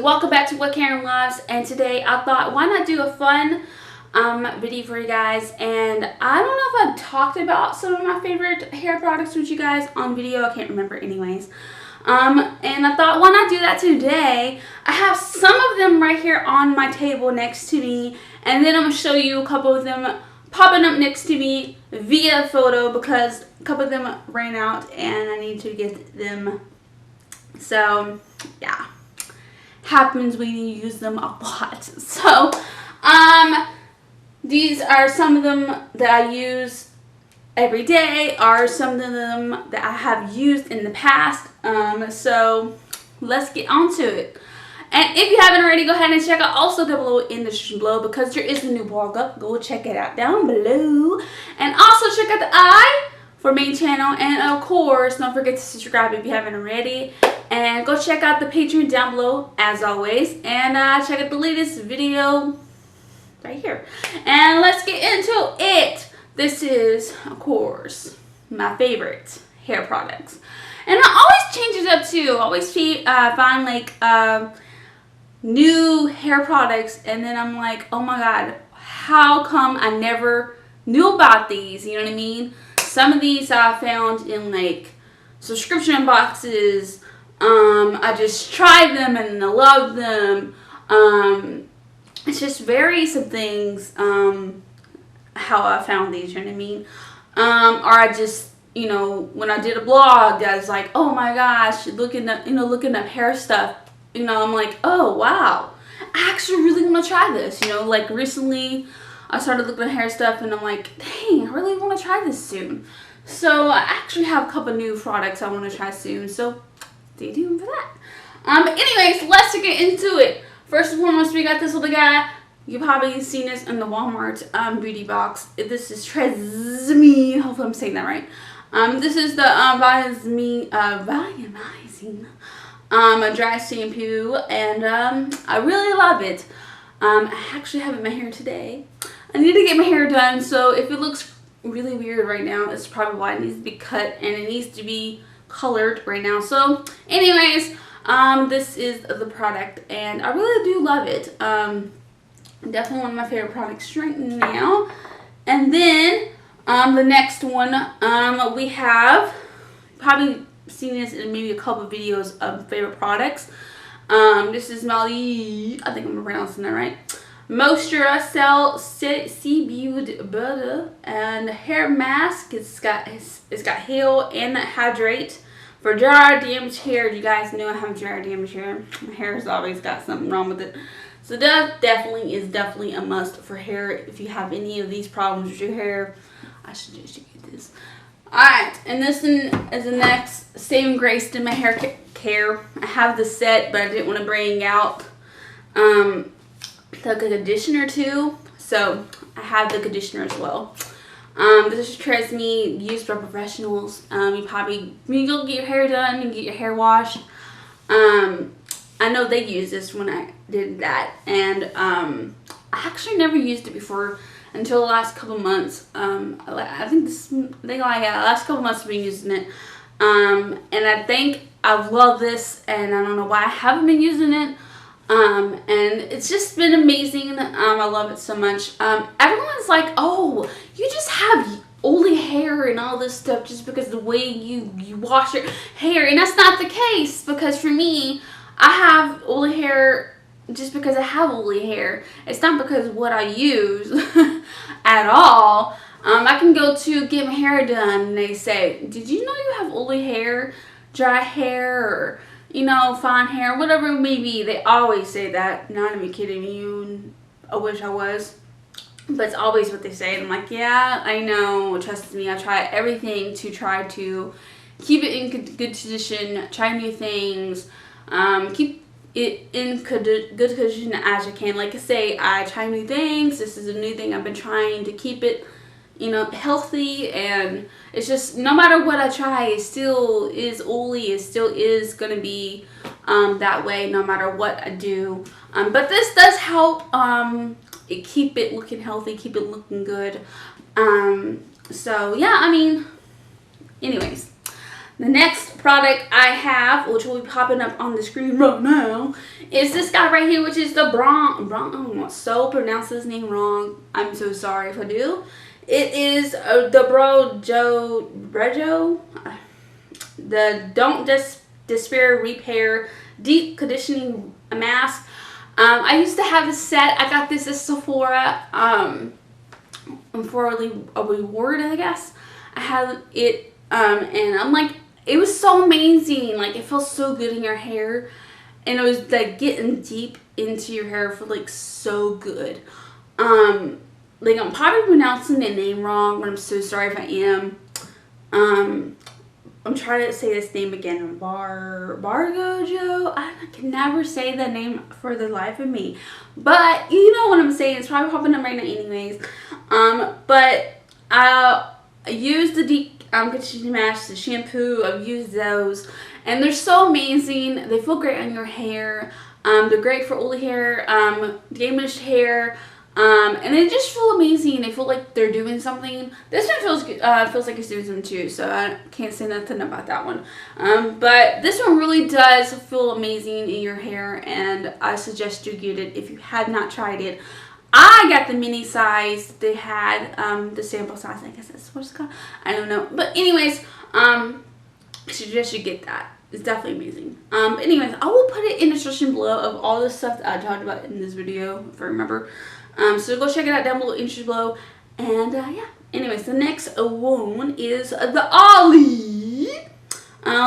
welcome back to WhatKarenLoves, and today I thought why not do a fun video for you guys. And I don't know if I've talked about some of my favorite hair products with you guys on video. I can't remember anyways. And I thought why not do that today. I have some of them right here on my table next to me, and then I'm going to show you a couple of them popping up next to me via photo because a couple of them ran out and I need to get them. So yeah, happens when you use them a lot. So these are some of them that I use every day, are some of them that I have used in the past. So let's get on to it. And if you haven't already, go ahead and check out also down below in the description below, because there is a new blog up. Go check it out down below. And also check out the I for main channel, and of course don't forget to subscribe if you haven't already, and go check out the Patreon down below as always, and check out the latest video right here. And let's get into it. This is of course my favorite hair products, and I always change it up too. I always find like new hair products, and then I'm like, oh my god, how come I never knew about these? You know what I mean? Some of these I found in like subscription boxes. I just tried them and I love them. It's just varies of things how I found these, you know what I mean? Or I just, you know, when I did a blog, I was like, oh my gosh, looking up hair stuff, you know, I'm like, oh wow, I actually really want to try this. You know, like recently I started looking at hair stuff and I'm like, dang, I really want to try this soon. So I actually have a couple new products I want to try soon, so stay tuned for that. Anyways, let's get into it. First and foremost, we got this little guy. You've probably seen this in the Walmart beauty box. This is TRESemmé. Hopefully I'm saying that right. This is the Volumizing a dry shampoo, and I really love it. I actually have it in my hair today. I need to get my hair done, so if it looks really weird right now, it's probably why it needs to be cut and it needs to be colored right now. So anyways, this is the product and I really do love it. Definitely one of my favorite products right now. And then the next one, we have probably seen this in maybe a couple of videos of favorite products. This is Maui, I think I'm pronouncing that right. Moisturizing butter and hair mask. It's got heal and hydrate for dry damaged hair. You guys know I have dry damaged hair. My hair has always got something wrong with it. So that definitely is a must for hair. If you have any of these problems with your hair, I suggest you get this. Alright, and this one is the next saving grace to my hair care. I have the set, but I didn't want to bring out the conditioner too, so I have the conditioner as well. This is TRESemmé, used by professionals. You probably, when you go get your hair done and get your hair washed, I know they use this when I did that, and I actually never used it before until the last couple months. I think last couple months I've been using it, and I think I've loved this, and I don't know why I haven't been using it. And it's just been amazing. I love it so much. Everyone's like, oh, you just have oily hair and all this stuff just because the way you wash your hair, and that's not the case, because for me, I have oily hair just because I have oily hair. It's not because of what I use at all. I can go to get my hair done and they say, did you know you have oily hair, dry hair, or you know, fine hair, whatever it may be. They always say that. Not even kidding you. I wish I was. But it's always what they say. And I'm like, yeah, I know. Trust me. I try everything to try to keep it in good condition. Try new things. Keep it in good condition as I can. Like I say, I try new things. This is a new thing. I've been trying to keep it, you know, healthy, and it's just no matter what I try, it still is oily. It still is gonna be that way no matter what I do. But this does help keep it looking healthy, keep it looking good. So yeah, I mean, anyways, The next product I have, which will be popping up on the screen right now, is this guy right here, which is the I'm so pronounce his name wrong. I'm so sorry if I do. It is the Briogeo, the Don't Despair Repair Deep Conditioning Mask. I used to have this set. I got this at Sephora for a reward, I guess. I had it, and I'm like, it was so amazing. Like, it felt so good in your hair, and it was like getting deep into your hair for like so good. Like, I'm probably pronouncing the name wrong, but I'm so sorry if I am. I'm trying to say this name again. Briogeo. I can never say the name for the life of me, but you know what I'm saying. It's probably popping up right now, anyways. But I used the deep conditioning mask, the shampoo. I've used those, and they're so amazing. They feel great on your hair. They're great for oily hair, damaged hair. And they just feel amazing. They feel like they're doing something. This one feels like it's doing something too, so I can't say nothing about that one. But this one really does feel amazing in your hair, and I suggest you get it if you have not tried it. I got the mini size. They had the sample size. I guess that's what it's called. I don't know. But anyways, I suggest you get that. It's definitely amazing. But anyways, I will put it in the description below of all the stuff that I talked about in this video, if I remember. So go check it out down below, in the description below. And yeah. Anyways, the next one is the Ouai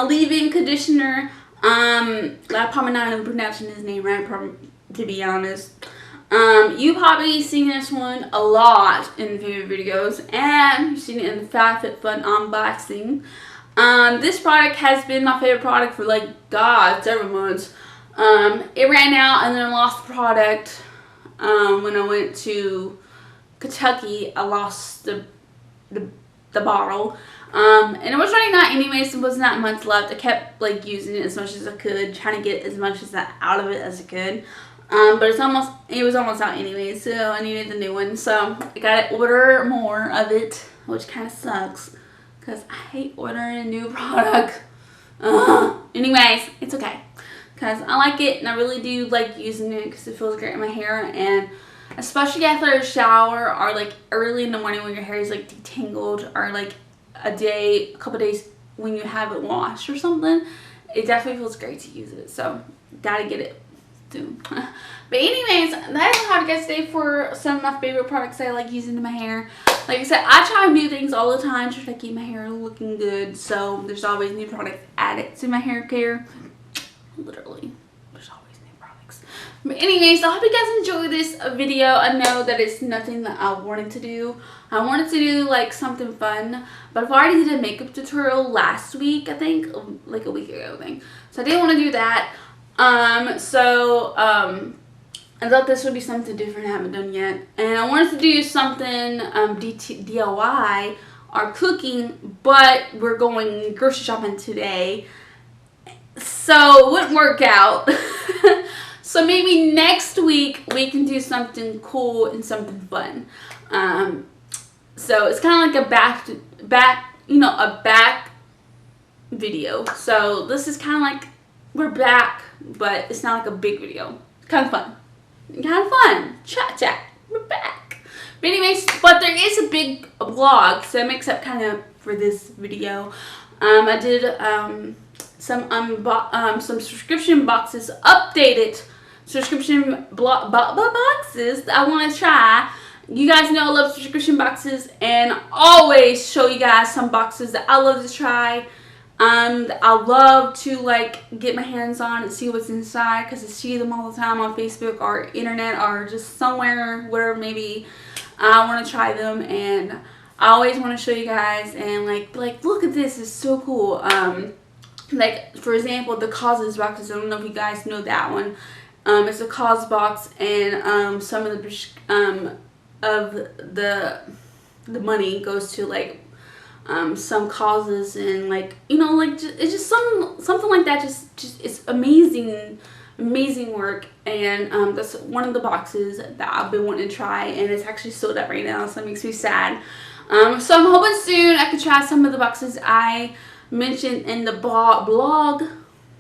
leave-in conditioner. I'm probably not even pronouncing his name right, to be honest. You probably seen this one a lot in favorite videos, and you've seen it in the FabFitFun unboxing. This product has been my favorite product for like several months. It ran out and then I lost the product. When I went to Kentucky, I lost the bottle. And it was running out anyway, so there was not much left. I kept like using it as much as I could, trying to get as much as that out of it as I could. But it was almost out anyway, so I needed the new one. So I gotta order more of it, which kind of sucks, because I hate ordering a new product. Anyways, it's okay, because I like it, and I really do like using it because it feels great in my hair, and especially after a shower or like early in the morning when your hair is like detangled, or like a couple days when you haven't washed or something, it definitely feels great to use it. So gotta get it soon. But anyways, that's all I have, guys, today for some of my favorite products that I like using in my hair. Like I said, I try new things all the time to try to keep my hair looking good, so there's always new products added to my hair care. Literally, there's always new products. But anyways, I hope you guys enjoyed this video. I know that it's nothing that I wanted to do. I wanted to do like something fun, but I've already did a makeup tutorial last week, I think, like a week ago, I think. So I didn't want to do that. I thought this would be something different I haven't done yet. And I wanted to do something DIY or cooking, but we're going grocery shopping today, so it wouldn't work out. So maybe next week we can do something cool and something fun. So it's kind of like a back video. So this is kind of like we're back, but it's not like a big video. It's kind of fun. Chat. We're back. But anyways, but there is a big vlog, so it makes up kind of for this video. I did some subscription boxes, updated subscription boxes that I want to try. You guys know I love subscription boxes, and always show you guys some boxes that I love to try. I love to like get my hands on and see what's inside, because I see them all the time on Facebook or internet or just somewhere where maybe I want to try them, and I always want to show you guys and like look at this, it's so cool. Like for example, the Causes boxes. I don't know if you guys know that one. It's a cause box, and some of the money goes to like some causes, and like, you know, like it's just something like that. Just it's amazing work, and that's one of the boxes that I've been wanting to try, and it's actually sold out right now, so it makes me sad. So I'm hoping soon I could try some of the boxes I mentioned in the blog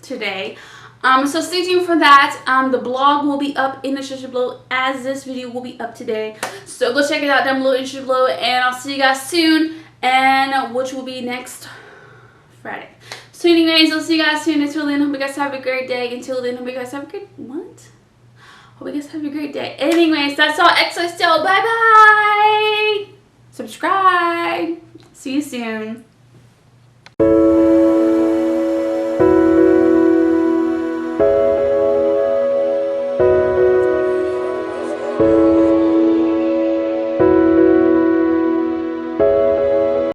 today. So stay tuned for that. The blog will be up in the description below as this video will be up today. So go check it out down below in the description below, and I'll see you guys soon, and which will be next Friday. So anyways, I'll see you guys soon. Until then, hope you guys have a great day. Until then, hope you guys have a great hope you guys have a great day. Anyways, that's all. XOXO. Bye bye. Subscribe. See you soon.